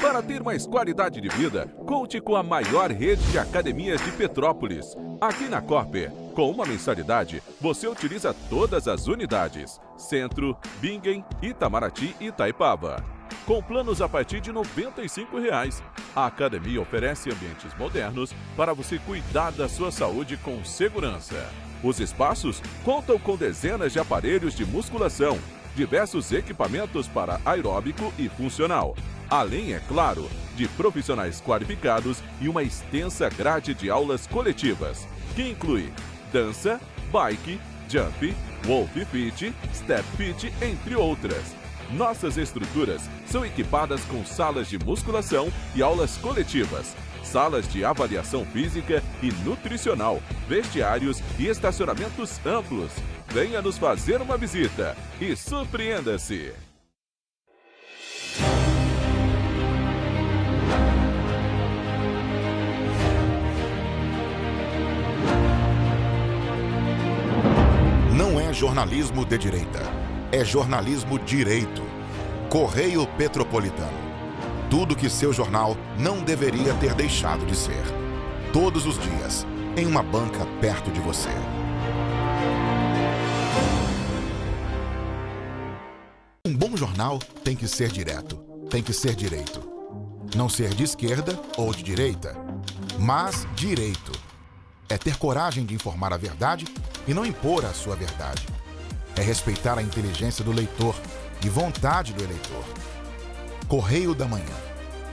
I: Para ter mais qualidade de vida, conte com a maior rede de academias de Petrópolis. Aqui na Corper, com uma mensalidade, você utiliza todas as unidades: Centro, Bingen, Itamaraty e Itaipava. Com planos a partir de R$ 95,00. A academia oferece ambientes modernos para você cuidar da sua saúde com segurança. Os espaços contam com dezenas de aparelhos de musculação, diversos equipamentos para aeróbico e funcional. Além, é claro, de profissionais qualificados e uma extensa grade de aulas coletivas, que inclui dança, bike, jump, wolf fit, step fit, entre outras. Nossas estruturas são equipadas com salas de musculação e aulas coletivas, salas de avaliação física e nutricional, vestiários e estacionamentos amplos. Venha nos fazer uma visita e surpreenda-se!
B: Não é jornalismo de direita, é jornalismo direito. Correio Petropolitano. Tudo que seu jornal não deveria ter deixado de ser. Todos os dias, em uma banca perto de você. Um bom jornal tem que ser direto, tem que ser direito. Não ser de esquerda ou de direita, mas direito. É ter coragem de informar a verdade e não impor a sua verdade. É respeitar a inteligência do leitor e vontade do eleitor. Correio da Manhã,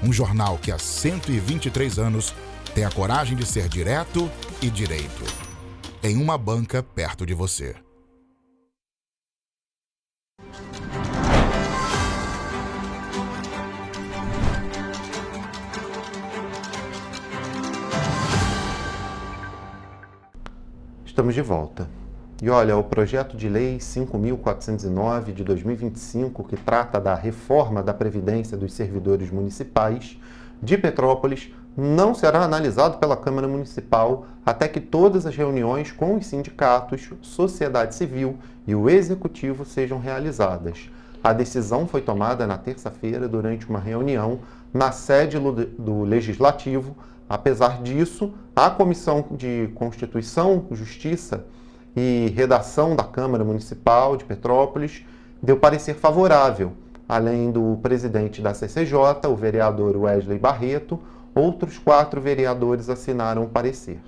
B: um jornal que há 123 anos tem a coragem de ser direto e direito. Em uma banca perto de você.
C: Estamos de volta. E olha, o projeto de lei 5.409 de 2025, que trata da reforma da Previdência dos servidores municipais de Petrópolis, não será analisado pela Câmara Municipal até que todas as reuniões com os sindicatos, sociedade civil e o Executivo sejam realizadas. A decisão foi tomada na terça-feira durante uma reunião na sede do Legislativo. Apesar disso, a Comissão de Constituição, Justiça e Redação da Câmara Municipal de Petrópolis deu parecer favorável. Além do presidente da CCJ, o vereador Wesley Barreto, outros 4 vereadores assinaram o parecer.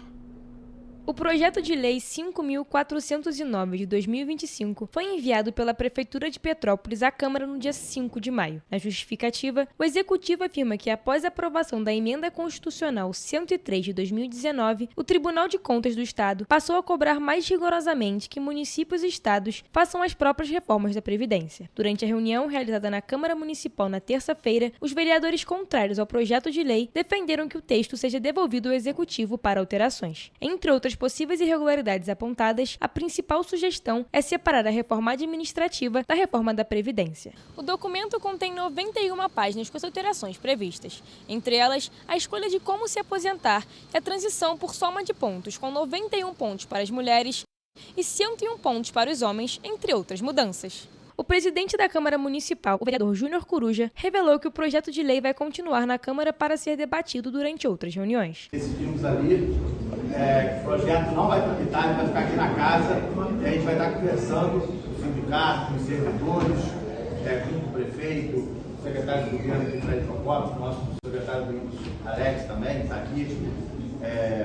F: O projeto de lei 5.409 de 2025 foi enviado pela Prefeitura de Petrópolis à Câmara no dia 5 de maio. Na justificativa, o Executivo afirma que após a aprovação da Emenda Constitucional 103 de 2019, o Tribunal de Contas do Estado passou a cobrar mais rigorosamente que municípios e estados façam as próprias reformas da Previdência. Durante a reunião realizada na Câmara Municipal na terça-feira, os vereadores contrários ao projeto de lei defenderam que o texto seja devolvido ao Executivo para alterações. Entre outras possíveis irregularidades apontadas, a principal sugestão é separar a reforma administrativa da reforma da Previdência. O documento contém 91 páginas com as alterações previstas. Entre elas, a escolha de como se aposentar e a transição por soma de pontos, com 91 pontos para as mulheres e 101 pontos para os homens, entre outras mudanças. O presidente da Câmara Municipal, o vereador Júnior Coruja, revelou que o projeto de lei vai continuar na Câmara para ser debatido durante outras reuniões.
T: Decidimos ali que o projeto não vai tramitar, ele vai ficar aqui na casa e a gente vai estar conversando com o sindicato, com os servidores, com o prefeito, o secretário de governo aqui, Fred Procópio, o nosso secretário do Alex também está aqui,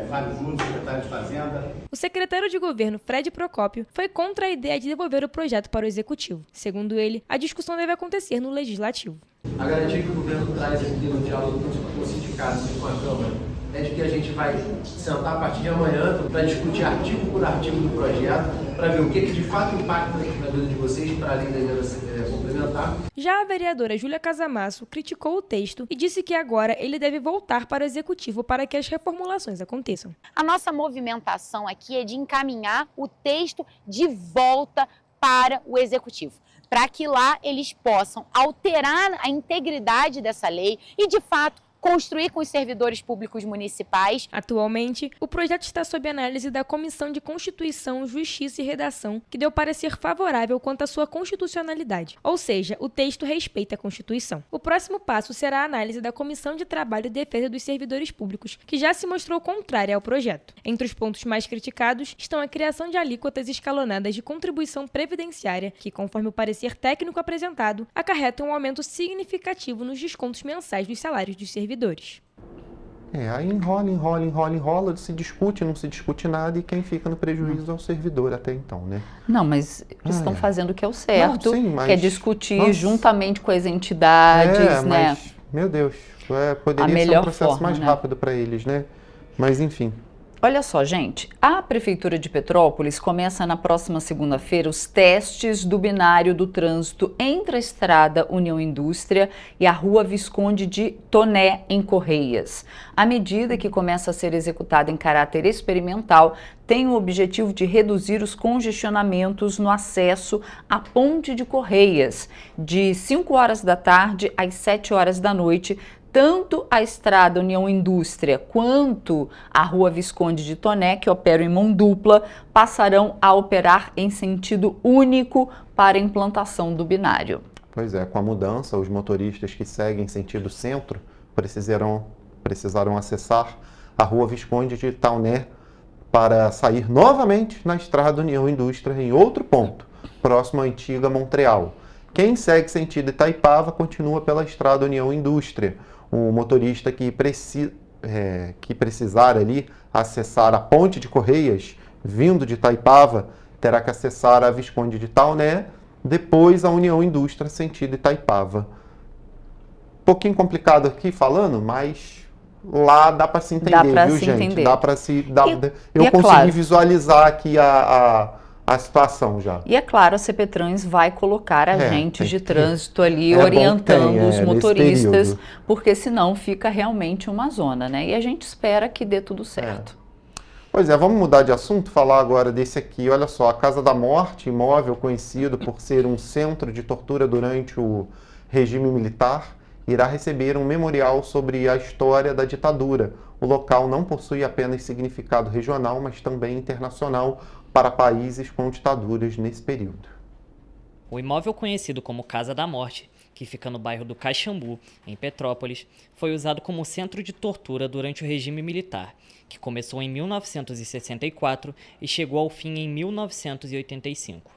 T: Fábio Júnior, secretário de Fazenda.
F: O secretário de governo, Fred Procópio, foi contra a ideia de devolver o projeto para o Executivo. Segundo ele, a discussão deve acontecer no Legislativo.
U: A garantia que o governo traz aqui no diálogo com os sindicatos e com a Câmara é de que a gente vai sentar a partir de amanhã para discutir artigo por artigo do projeto, para ver o que de fato impacta na vida de vocês, para além da emenda complementar.
F: Já a vereadora Júlia Casamasso criticou o texto e disse que agora ele deve voltar para o Executivo para que as reformulações aconteçam.
V: A nossa movimentação aqui é de encaminhar o texto de volta para o Executivo, para que lá eles possam alterar a integridade dessa lei e, de fato, construir com os servidores públicos municipais.
F: Atualmente, o projeto está sob análise da Comissão de Constituição, Justiça e Redação, que deu parecer favorável quanto à sua constitucionalidade. Ou seja, o texto respeita a Constituição. O próximo passo será a análise da Comissão de Trabalho e Defesa dos Servidores Públicos, que já se mostrou contrária ao projeto. Entre os pontos mais criticados estão a criação de alíquotas escalonadas de contribuição previdenciária, que, conforme o parecer técnico apresentado, acarretam um aumento significativo nos descontos mensais dos salários dos servidores.
C: Aí enrola, se discute, não se discute nada e quem fica no prejuízo é o servidor até então, né?
D: Não, mas eles estão fazendo o que é o certo,
C: Não, sim, mas...
D: que é discutir juntamente com as entidades, né?
C: Mas, meu Deus, poderia ser um processo mais rápido para eles, né? Mas enfim.
D: Olha só, gente, a Prefeitura de Petrópolis começa na próxima segunda-feira os testes do binário do trânsito entre a Estrada União Indústria e a Rua Visconde de Toné, em Correias. A medida, que começa a ser executada em caráter experimental, tem o objetivo de reduzir os congestionamentos no acesso à Ponte de Correias, de 5 horas da tarde às 7 horas da noite, tanto a Estrada União Indústria quanto a Rua Visconde de Toné, que operam em mão dupla, passarão a operar em sentido único para a implantação do binário.
C: Pois é, com a mudança, os motoristas que seguem sentido centro precisarão acessar a Rua Visconde de Toné para sair novamente na Estrada União Indústria em outro ponto, próximo à antiga Montreal. Quem segue sentido Itaipava continua pela Estrada União Indústria. O motorista que precisar ali acessar a Ponte de Correias, vindo de Itaipava, terá que acessar a Visconde de Toné, depois a União Indústria, sentido Itaipava. Pouquinho complicado aqui falando, mas lá dá para se entender, viu, gente? Dá para se... Eu consegui visualizar aqui a situação já.
D: E é claro, a CPTrans vai colocar agentes de trânsito ali orientando os motoristas, porque senão fica realmente uma zona, né? E a gente espera que dê tudo certo.
C: Pois é, vamos mudar de assunto, falar agora desse aqui. Olha só, a Casa da Morte, imóvel conhecido por ser um centro de tortura durante o regime militar, irá receber um memorial sobre a história da ditadura. O local não possui apenas significado regional, mas também internacional, para países com ditaduras nesse período.
L: O imóvel conhecido como Casa da Morte, que fica no bairro do Caxambu, em Petrópolis, foi usado como centro de tortura durante o regime militar, que começou em 1964 e chegou ao fim em 1985.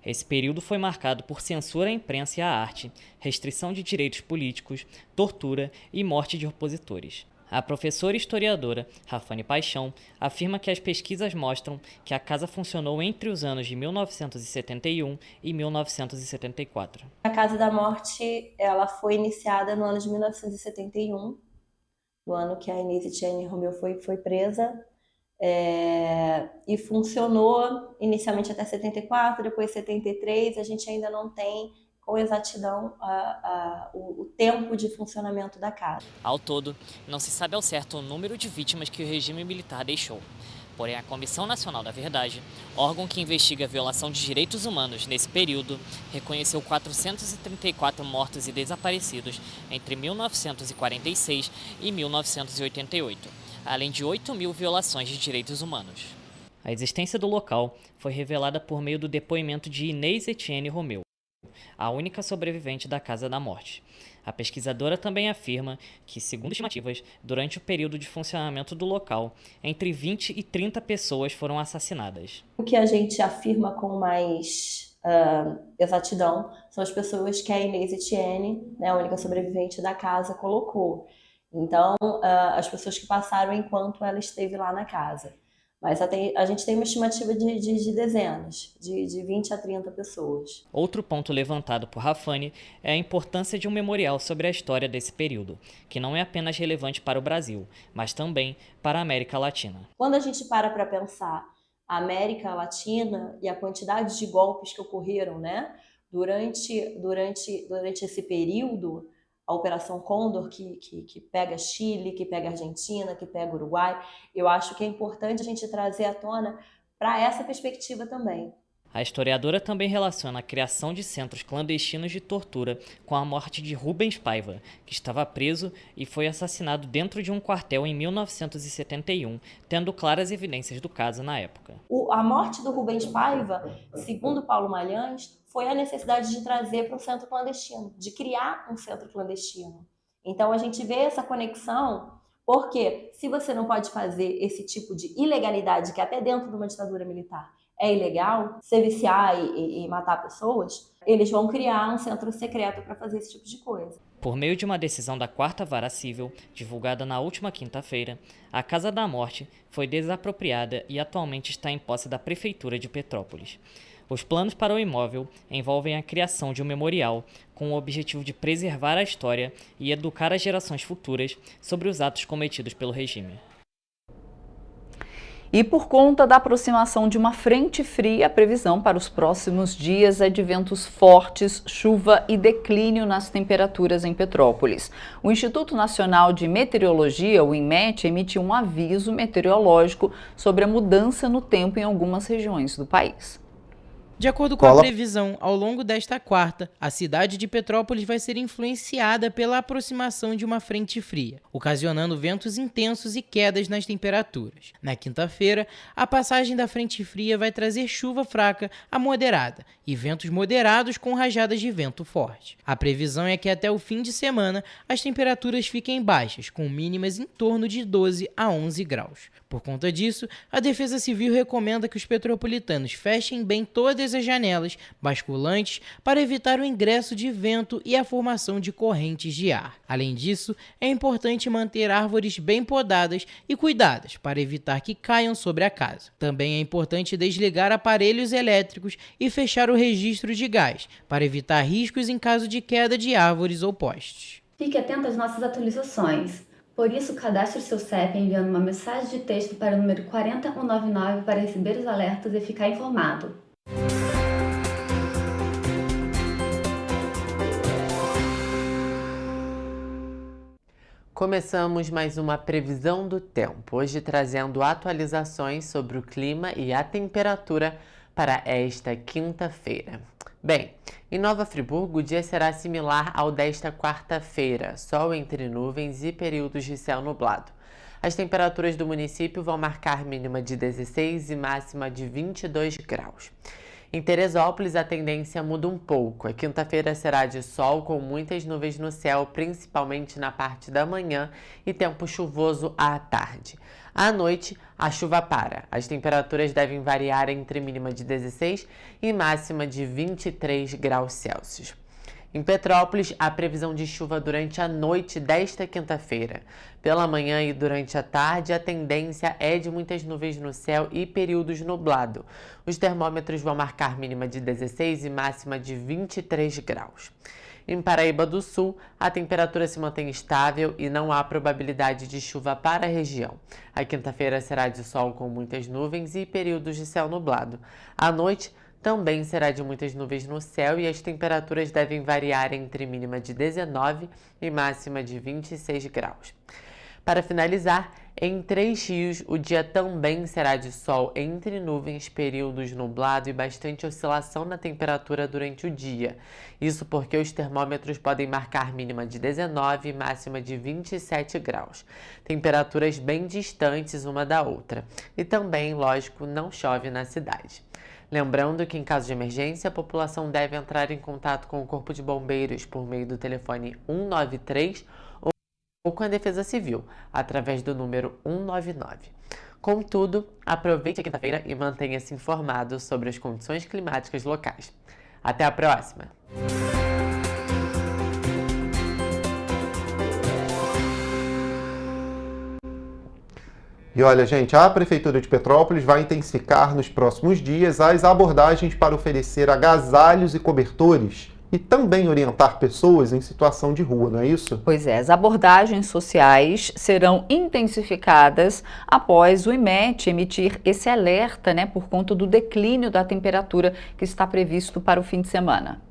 L: Esse período foi marcado por censura à imprensa e à arte, restrição de direitos políticos, tortura e morte de opositores. A professora e historiadora Rafane Paixão afirma que as pesquisas mostram que a casa funcionou entre os anos de 1971 e 1974.
H: A Casa da Morte ela foi iniciada no ano de 1971, no ano que a Inês Etienne Romeu foi presa, e funcionou inicialmente até 74, depois 73, a gente ainda não tem com exatidão o tempo de funcionamento da casa.
L: Ao todo, não se sabe ao certo o número de vítimas que o regime militar deixou. Porém, a Comissão Nacional da Verdade, órgão que investiga a violação de direitos humanos nesse período, reconheceu 434 mortos e desaparecidos entre 1946 e 1988, além de 8.000 violações de direitos humanos. A existência do local foi revelada por meio do depoimento de Inês Etienne Romeu, a única sobrevivente da Casa da Morte. A pesquisadora também afirma que, segundo estimativas, durante o período de funcionamento do local, entre 20 e 30 pessoas foram assassinadas.
H: O que a gente afirma com mais exatidão são as pessoas que a Inês Etienne, né, a única sobrevivente da casa, colocou. Então, as pessoas que passaram enquanto ela esteve lá na casa. Mas a gente tem uma estimativa de dezenas, de 20 a 30 pessoas.
L: Outro ponto levantado por Rafane é a importância de um memorial sobre a história desse período, que não é apenas relevante para o Brasil, mas também para a América Latina.
H: Quando a gente para pensar a América Latina e a quantidade de golpes que ocorreram, né, durante esse período, a Operação Condor, que pega Chile, que pega Argentina, que pega Uruguai, eu acho que é importante a gente trazer à tona para essa perspectiva também.
L: A historiadora também relaciona a criação de centros clandestinos de tortura com a morte de Rubens Paiva, que estava preso e foi assassinado dentro de um quartel em 1971, tendo claras evidências do caso na época.
H: A morte do Rubens Paiva, segundo Paulo Malhães, foi a necessidade de trazer para um centro clandestino, de criar um centro clandestino. Então a gente vê essa conexão, porque se você não pode fazer esse tipo de ilegalidade, que até dentro de uma ditadura militar é ilegal, se viciar e matar pessoas, eles vão criar um centro secreto para fazer esse tipo de coisa.
L: Por meio de uma decisão da 4ª Vara Civil, divulgada na última quinta-feira, a Casa da Morte foi desapropriada e atualmente está em posse da Prefeitura de Petrópolis. Os planos para o imóvel envolvem a criação de um memorial com o objetivo de preservar a história e educar as gerações futuras sobre os atos cometidos pelo regime.
D: E por conta da aproximação de uma frente fria, a previsão para os próximos dias é de ventos fortes, chuva e declínio nas temperaturas em Petrópolis. O Instituto Nacional de Meteorologia, o INMET, emitiu um aviso meteorológico sobre a mudança no tempo em algumas regiões do país.
E: De acordo com a previsão, ao longo desta quarta, a cidade de Petrópolis vai ser influenciada pela aproximação de uma frente fria, ocasionando ventos intensos e quedas nas temperaturas. Na quinta-feira, a passagem da frente fria vai trazer chuva fraca a moderada e ventos moderados com rajadas de vento forte. A previsão é que até o fim de semana as temperaturas fiquem baixas, com mínimas em torno de 12 a 11 graus. Por conta disso, a Defesa Civil recomenda que os petropolitanos fechem bem todas as janelas basculantes para evitar o ingresso de vento e a formação de correntes de ar. Além disso, é importante manter árvores bem podadas e cuidadas para evitar que caiam sobre a casa. Também é importante desligar aparelhos elétricos e fechar o registro de gás para evitar riscos em caso de queda de árvores ou postes.
J: Fique atento às nossas atualizações. Por isso, cadastre seu CEP enviando uma mensagem de texto para o número 40199 para receber os alertas e ficar informado.
W: Começamos mais uma previsão do tempo, hoje trazendo atualizações sobre o clima e a temperatura para esta quinta-feira. Bem, em Nova Friburgo o dia será similar ao desta quarta-feira, sol entre nuvens e períodos de céu nublado. As temperaturas do município vão marcar mínima de 16 e máxima de 22 graus. Em Teresópolis, a tendência muda um pouco. A quinta-feira será de sol com muitas nuvens no céu, principalmente na parte da manhã, e tempo chuvoso à tarde. À noite, a chuva para. As temperaturas devem variar entre mínima de 16 e máxima de 23 graus Celsius. Em Petrópolis, a previsão de chuva durante a noite desta quinta-feira. Pela manhã e durante a tarde, a tendência é de muitas nuvens no céu e períodos nublado. Os termômetros vão marcar mínima de 16 e máxima de 23 graus. Em Paraíba do Sul, a temperatura se mantém estável e não há probabilidade de chuva para a região. A quinta-feira será de sol com muitas nuvens e períodos de céu nublado. À noite, também será de muitas nuvens no céu e as temperaturas devem variar entre mínima de 19 e máxima de 26 graus. Para finalizar, em Três Rios, o dia também será de sol entre nuvens, períodos nublado e bastante oscilação na temperatura durante o dia. Isso porque os termômetros podem marcar mínima de 19 e máxima de 27 graus. Temperaturas bem distantes uma da outra. E também, lógico, não chove na cidade. Lembrando que, em caso de emergência, a população deve entrar em contato com o Corpo de Bombeiros por meio do telefone 193 ou com a Defesa Civil, através do número 199. Contudo, aproveite a quinta-feira e mantenha-se informado sobre as condições climáticas locais. Até a próxima!
C: E olha, gente, a Prefeitura de Petrópolis vai intensificar nos próximos dias as abordagens para oferecer agasalhos e cobertores e também orientar pessoas em situação de rua, não é isso?
D: Pois é, as abordagens sociais serão intensificadas após o IMET emitir esse alerta, né, por conta do declínio da temperatura que está previsto para o fim de semana.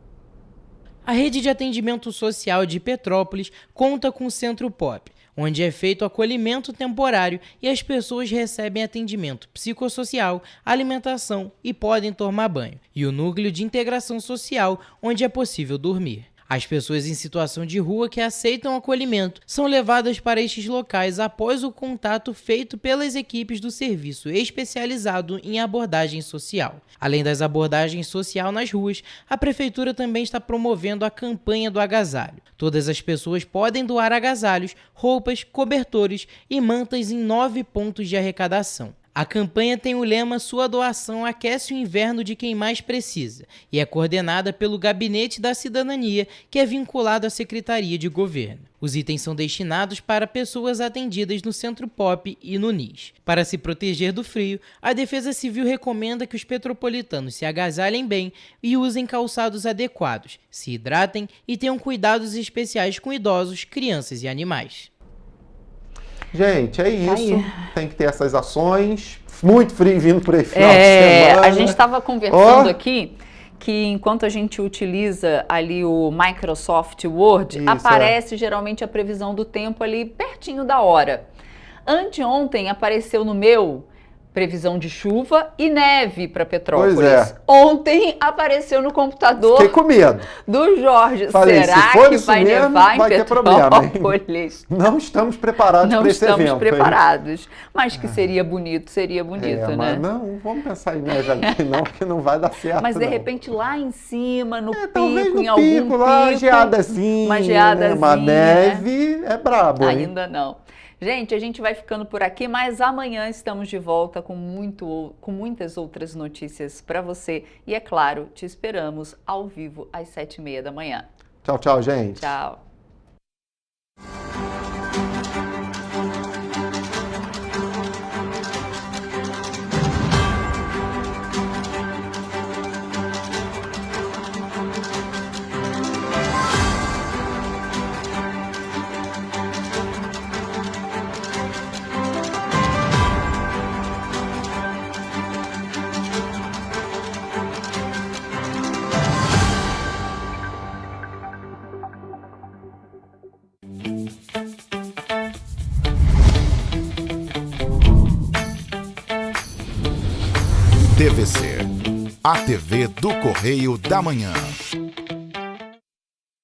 E: A rede de atendimento social de Petrópolis conta com o Centro Pop, onde é feito acolhimento temporário e as pessoas recebem atendimento psicossocial, alimentação e podem tomar banho, e o Núcleo de Integração Social, onde é possível dormir. As pessoas em situação de rua que aceitam acolhimento são levadas para estes locais após o contato feito pelas equipes do serviço especializado em abordagem social. Além das abordagens social nas ruas, a Prefeitura também está promovendo a campanha do agasalho. Todas as pessoas podem doar agasalhos, roupas, cobertores e mantas em 9 pontos de arrecadação. A campanha tem o lema "Sua doação aquece o inverno de quem mais precisa" e é coordenada pelo Gabinete da Cidadania, que é vinculado à Secretaria de Governo. Os itens são destinados para pessoas atendidas no Centro Pop e no NIS. Para se proteger do frio, a Defesa Civil recomenda que os petropolitanos se agasalhem bem e usem calçados adequados, se hidratem e tenham cuidados especiais com idosos, crianças e animais.
C: Gente, é isso. Tem que ter essas ações. Muito frio vindo por aí final de semana.
D: A gente estava conversando aqui que enquanto a gente utiliza ali o Microsoft Word, aparece geralmente a previsão do tempo ali pertinho da hora. Anteontem apareceu no meu previsão de chuva e neve para Petrópolis.
C: Pois é.
D: Ontem apareceu no computador.
C: Fiquei com medo
D: do Jorge.
C: Falei,
D: será que vai nevar em Petrópolis?
C: Não estamos preparados para esse evento.
D: Não estamos preparados. Mas que seria bonito, né?
C: Mas não, vamos pensar em neve aqui não, porque não vai dar certo.
D: Mas de repente lá em cima, no pico,
C: no
D: em algum pico,
C: lá, geadazinha, uma neve, é brabo.
D: Ainda não. Gente, a gente vai ficando por aqui, mas amanhã estamos de volta com muitas outras notícias para você. E é claro, te esperamos ao vivo às 7h30 da manhã.
C: Tchau, tchau, gente.
D: Tchau.
B: TVC, a TV do Correio da Manhã.